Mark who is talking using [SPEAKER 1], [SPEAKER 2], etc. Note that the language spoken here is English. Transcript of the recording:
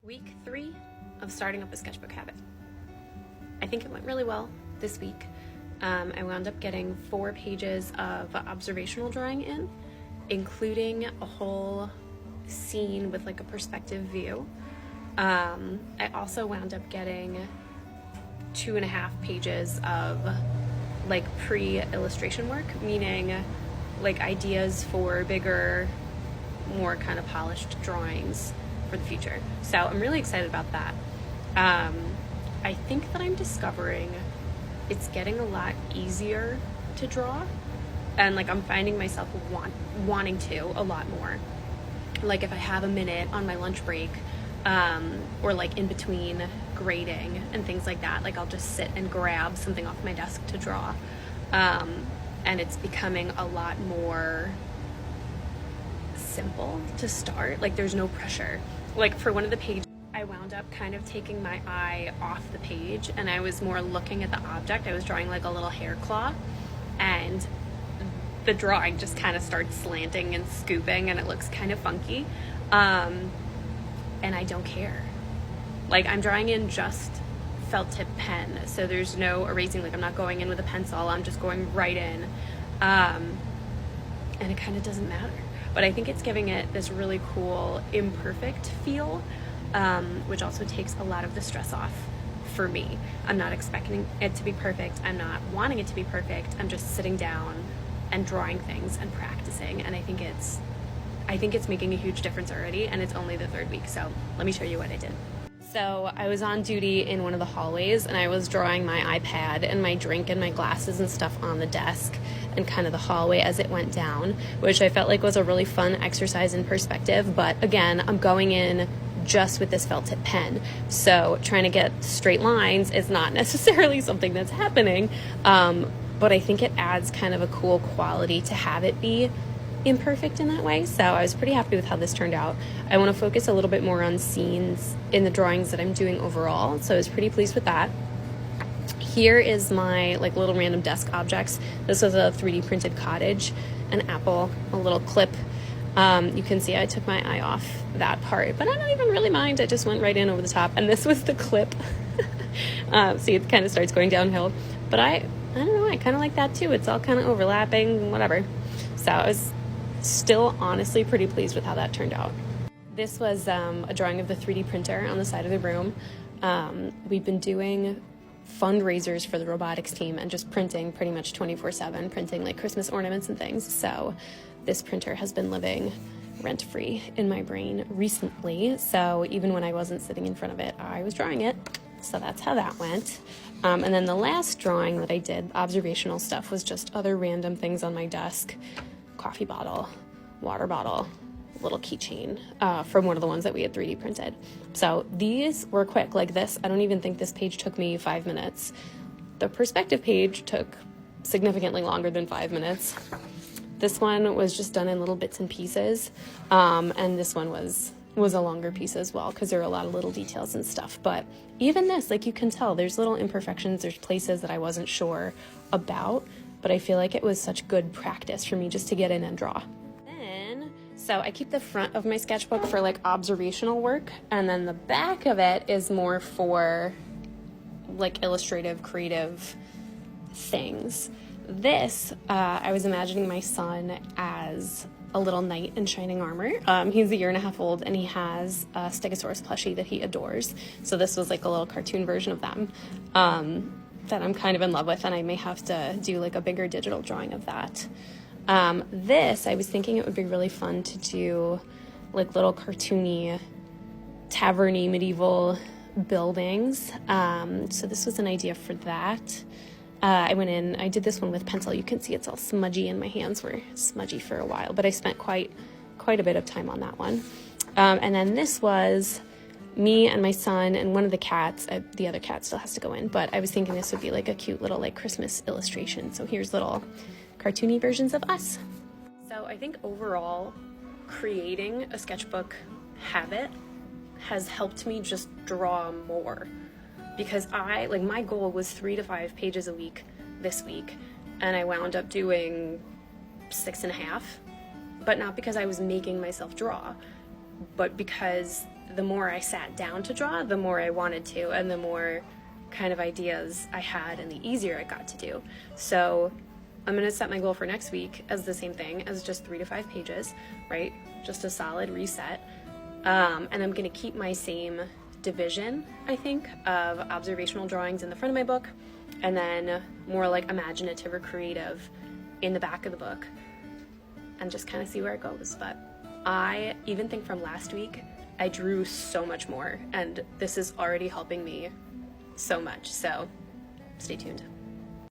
[SPEAKER 1] Week 3 of starting up a sketchbook habit. I think it went really well this week. I wound up getting 4 pages of observational drawing in, including a whole scene with like a perspective view. I also wound up getting 2.5 pages of like pre-illustration work, meaning like ideas for bigger, more kind of polished drawings for the future. So I'm really excited about that. I think that I'm discovering it's getting a lot easier to draw, and like I'm finding myself wanting to a lot more. Like if I have a minute on my lunch break, or like in between grading and things like that, like I'll just sit and grab something off my desk to draw. And it's becoming a lot more simple to start. Like there's no pressure. Like for one of the pages, I wound up kind of taking my eye off the page and I was more looking at the object. I was drawing like a little hair claw, and the drawing just kind of starts slanting and scooping and it looks kind of funky. And I don't care. Like I'm drawing in just felt tip pen, so there's no erasing. Like I'm not going in with a pencil, I'm just going right in. And it kind of doesn't matter. But I think it's giving it this really cool imperfect feel, which also takes a lot of the stress off for me. I'm not expecting it to be perfect. I'm not wanting it to be perfect. I'm just sitting down and drawing things and practicing. And I think it's making a huge difference already, and it's only the 3rd week. So let me show you what I did. So I was on duty in one of the hallways and I was drawing my iPad and my drink and my glasses and stuff on the desk and kind of the hallway as it went down, which I felt like was a really fun exercise in perspective. But again, I'm going in just with this felt tip pen, so trying to get straight lines is not necessarily something that's happening, but I think it adds kind of a cool quality to have it be imperfect in that way. So I was pretty happy with how this turned out. I want to focus a little bit more on scenes in the drawings that I'm doing overall, so I was pretty pleased with that. Here is my like little random desk objects. This was a 3D printed cottage, an apple, a little clip. You can see I took my eye off that part, but I don't even really mind. I just went right in over the top, and this was the clip. See, it kind of starts going downhill, but I don't know, I kind of like that too. It's all kind of overlapping, whatever. So I was still honestly pretty pleased with how that turned out. This was a drawing of the 3D printer on the side of the room. We've been doing fundraisers for the robotics team and just printing pretty much 24/7, printing like Christmas ornaments and things. So this printer has been living rent-free in my brain recently. So even when I wasn't sitting in front of it, I was drawing it. So that's how that went. And then the last drawing that I did, observational stuff, was just other random things on my desk. Coffee bottle, water bottle, little keychain from one of the ones that we had 3D printed. So these were quick. Like this, I don't even think this page took me 5 minutes. The perspective page took significantly longer than 5 minutes. This one was just done in little bits and pieces, and this one was a longer piece as well because there are a lot of little details and stuff. But even this, like you can tell, there's little imperfections, there's places that I wasn't sure about, but I feel like it was such good practice for me just to get in and draw. So I keep the front of my sketchbook for like observational work, and then the back of it is more for like illustrative, creative things. This, I was imagining my son as a little knight in shining armor. He's 1.5 years old and he has a Stegosaurus plushie that he adores. So this was like a little cartoon version of them that I'm kind of in love with, and I may have to do like a bigger digital drawing of that. This, I was thinking it would be really fun to do like little cartoony, tavern-y medieval buildings. So this was an idea for that. I went in, I did this one with pencil. You can see it's all smudgy and my hands were smudgy for a while, but I spent quite a bit of time on that one. And then this was me and my son and one of the cats. The other cat still has to go in, but I was thinking this would be like a cute little like Christmas illustration. So here's little cartoony versions of us. So I think overall, creating a sketchbook habit has helped me just draw more, because my goal was 3 to 5 pages a week this week, and I wound up doing 6.5, but not because I was making myself draw, but because the more I sat down to draw, the more I wanted to, and the more kind of ideas I had, and the easier it got to do. So I'm gonna set my goal for next week as the same thing, as just 3 to 5 pages, right? Just a solid reset. And I'm gonna keep my same division, I think, of observational drawings in the front of my book, and then more like imaginative or creative in the back of the book, and just kind of see where it goes. But I even think from last week, I drew so much more, and this is already helping me so much. So stay tuned.